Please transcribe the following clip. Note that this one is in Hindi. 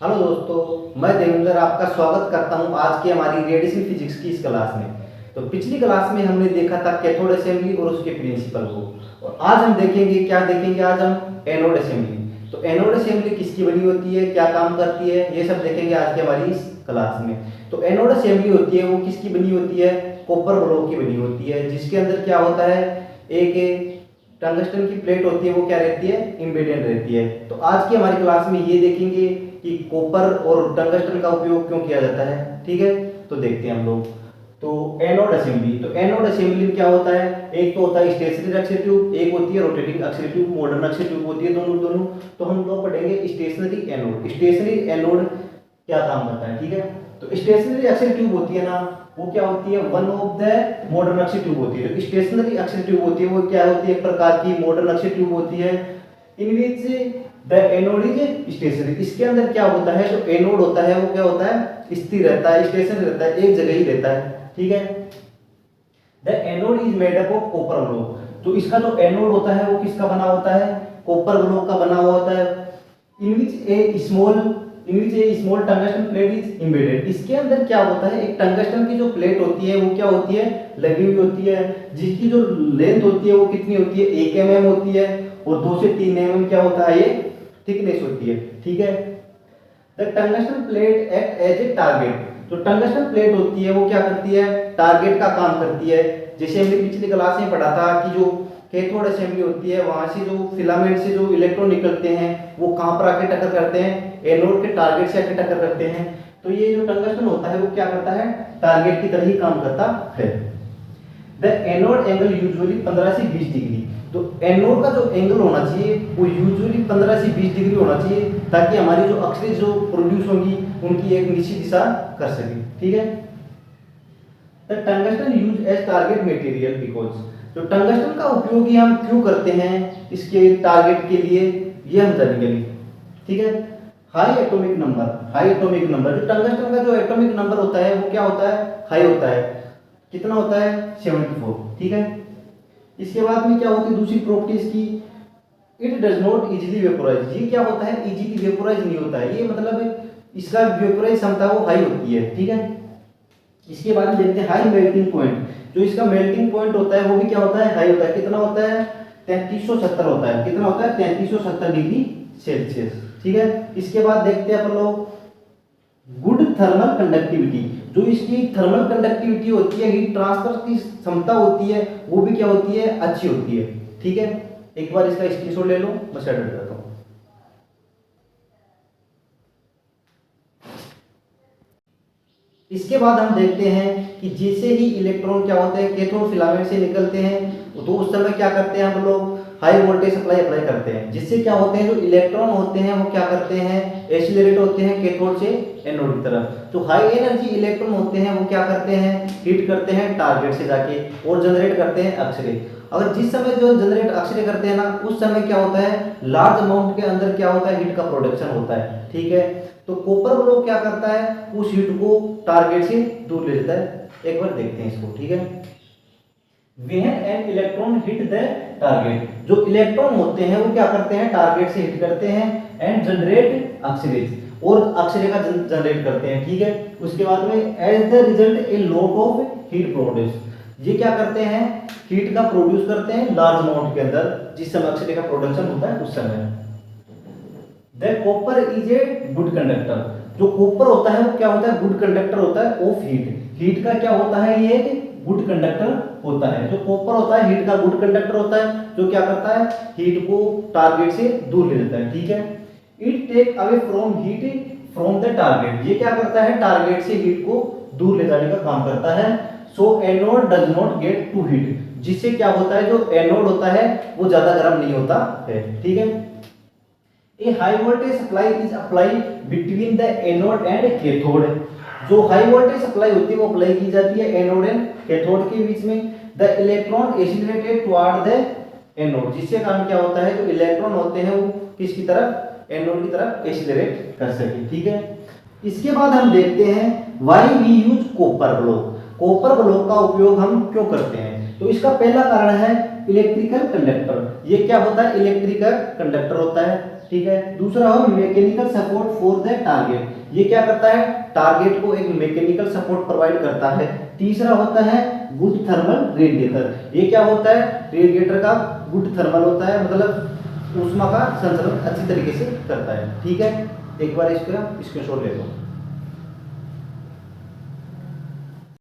हेलो दोस्तों, मैं देवेंद्र आपका स्वागत करता हूं आज की हमारी रेडिएशन फिजिक्स की इस क्लास में। तो पिछली क्लास में हमने देखा था कैथोड असेंबली और उसके प्रिंसिपल को, और आज हम देखेंगे क्या देखेंगे आज हम एनोड असेंबली। तो एनोड असेंबली किसकी बनी होती है, क्या काम करती है, ये सब देखेंगे आज की हमारी इस क्लास में। तो एनोड असेंबली होती है वो किसकी बनी होती है, कॉपर ब्लॉक की बनी होती है, जिसके अंदर क्या होता है एक टंगस्टन की प्लेट होती है, वो क्या रहती है, एम्बेडेड रहती है। तो आज की हमारी क्लास में ये देखेंगे कि कॉपर और टंगस्टन का उपयोग क्यों किया जाता है। ठीक है, तो देखते हैं हम लोग। तो एनोड असेंबली, तो एनोड असेंबली में क्या होता है, एक तो होता है स्टेशनरी अक्षय ट्यूब, एक होती है rotating Akshay tube, modern Akshay tube होती है दोनों दोनों। तो हम लोग पढ़ेंगे स्टेशनरी एनोड। स्टेशनरी एनोड क्या काम करता है, ठीक है। तो स्टेशनरी अक्षय ट्यूब होती है ना, वो क्या होती है, one of the modern Akshay tube होती है। जो स्टेशनरी अक्षय ट्यूब होती है वो क्या होती है, एक प्रकार की मॉडर्न अक्षय ट्यूब होती है, in which the anode is stationary. इसके अंदर क्या होता है, जो एनोड होता है वो क्या होता है, स्थिर रहता है, स्टेशनरी रहता है, एक जगह ही रहता है। ठीक है, the anode is made up of copper block. तो इसका जो एनोड होता है वो किसका बना होता है, कॉपर ब्लॉक का बना हुआ होता है। In which a small tungsten plate is embedded. इसके अंदर क्या होता है, एक टंगस्टन की जो प्लेट होती है वो क्या होती है, लगी हुई होती है, जिसकी जो लेंथ होती है वो कितनी होती है, 1 mm होती है, और 2 से 3 mm क्या होता है, ये थिकनेस होती है। ठीक है, the tungsten plate act as a target. जो टंगस्टन प्लेट होती है वो क्या करती है, टारगेट का काम करती है। जैसे हमने पिछली क्लास में पढ़ा था कि जो कैथोड असेंबली होती है, वहां से जो फिलामेंट से जो इलेक्ट्रॉन निकलते हैं वो कहां पर आके टक्कर करते हैं, एनोड के टारगेट से आके टक्कर करते हैं। तो ये जो टंगस्टन होता है वो क्या करता है, टारगेट की तरह ही काम करता है। द एनोड एंगल यूजुअली 15 से 20 डिग्री। तो एनोड का जो एंगल होना चाहिए वो यूजुअली 15 से 20 डिग्री होना चाहिए, ताकि हमारी जो अक्षरें जो प्रोड्यूस होंगी उनकी एक निश्चित दिशा कर सके। ठीक है, the tungsten use as target material because. तो टंगस्टन का उपयोग ही हम क्यों करते हैं इसके टारगेट के लिए, ये हम जानेंगे अभी। ठीक है, हाई एटॉमिक नंबर, जो टंगस्टन का जो एटॉमिक नंबर होता है वो क्या होता है, हाई होता है। कितना होता है, 74। ठीक है, इसके बाद में क्या होती है दूसरी प्रॉपर्टी इसकी, it does not easily vaporise. ये क्या होता है, इजीली वेपोराइज नहीं होता है, ये मतलब इसका वेपोराइज क्षमता वो हाई होती है। ठीक है, इसके बाद में देखते हैं हाई मेल्टिंग पॉइंट। जो इसका मेल्टिंग पॉइंट होता है वो भी क्या होता है, हाई होता है। कितना होता है, 3370 होता है। कितना होता है, 3370 डिग्री सेल्सियस। ठीक है, इसके बाद देखते हैं अपन लोग गुड थर्मल कंडक्टिविटी। जो इसकी थर्मल कंडक्टिविटी होती है, हीट ट्रांसफर की क्षमता होती है, वो भी क्या होती है, अच्छी होती है। ठीक है, एक बार इसका स्क्रीनशॉट ले लो, मैं सेट कर देता हूं। इसके बाद हम देखते हैं कि जैसे ही इलेक्ट्रॉन क्या होते हैं कैथोड फिलामेंट से निकलते हैं, तो उस समय क्या करते हैं हम लोग, हाई वोल्टेज सप्लाई अप्लाई करते हैं, जिससे क्या होते हैं जो इलेक्ट्रॉन होते हैं वो क्या करते हैं, एक्सीलरेट होते हैं कैथोड से एनोड की तरफ। तो हाई एनर्जी इलेक्ट्रॉन होते हैं वो क्या करते हैं, हीट करते हैं टारगेट से जाके और जनरेट करते हैं अक्षरे। अगर जिस समय जो जनरेट अक्षरे करते हैं ना, उस समय क्या होता है, लार्ज अमाउंट के अंदर क्या होता है, हीट का प्रोडक्शन होता है। ठीक है, तो कॉपर ब्लॉक क्या करता है, उस हीट को टारगेट से दूर ले जाता है। एक बार देखते हैं इसको। ठीक है, when an electron hit the target, जो इलेक्ट्रॉन होते हैं वो क्या करते हैं, टारगेट से हिट करते हैं एंड जनरेट अक्सरेज, और अक्षरे का जनरेट करते हैं। ठीक है, उसके बाद में as the result a lot of heat produce. ये क्या करते हैं, हीट का प्रोड्यूस करते हैं लार्ज अमाउंट के अंदर, जिस समय अक्षरे का प्रोडक्शन होता है उस समय। The copper is a good conductor. जो कॉपर होता है वो क्या होता है, गुड कंडक्टर होता है ऑफ हीट। हीट का क्या होता है, ये गुड कंडक्टर होता है। जो कॉपर होता है हीट का गुड कंडक्टर होता है, जो क्या करता है, हीट को टारगेट से दूर ले जाता है। ठीक है, it take away from heat from the target. ये क्या करता है, टारगेट से हीट को दूर ले जाने का काम करता है। So anode does not get to heat, जिससे क्या होता है, जो एनोड होता है वो ज्यादा गर्म नहीं होता है। ठीक है, a high voltage supply is apply between the anode and cathode. जो हाई वोल्टेज सप्लाई होती है वो अप्लाई की जाती है एनोड एंड कैथोड के बीच में। The electron accelerated toward the anode, जिससे कारण क्या होता है, जो इलेक्ट्रॉन होते हैं वो किसकी तरफ, एनोड की तरफ एक्सीलरेट कर सके। ठीक है, इसके बाद हम देखते हैं why we use copper block. Copper block का उपयोग हम क्यों करते हैं, तो इसका पहला कारण है इलेक्ट्रिकल कंडक्टर। ये क्या होता है, इलेक्ट्रिकल कंडक्टर होता है। ठीक है। दूसरा हो mechanical support for the target, ये क्या करता है, टारगेट को एक मैकेनिकल सपोर्ट प्रोवाइड करता है। तीसरा होता है गुड थर्मल रेडिएटर, ये क्या होता है, रेडिएटर का गुड थर्मल होता है, मतलब ऊष्मा का संचरण अच्छी तरीके से करता है। ठीक है, एक बार इसका स्क्रीनशॉट ले लो।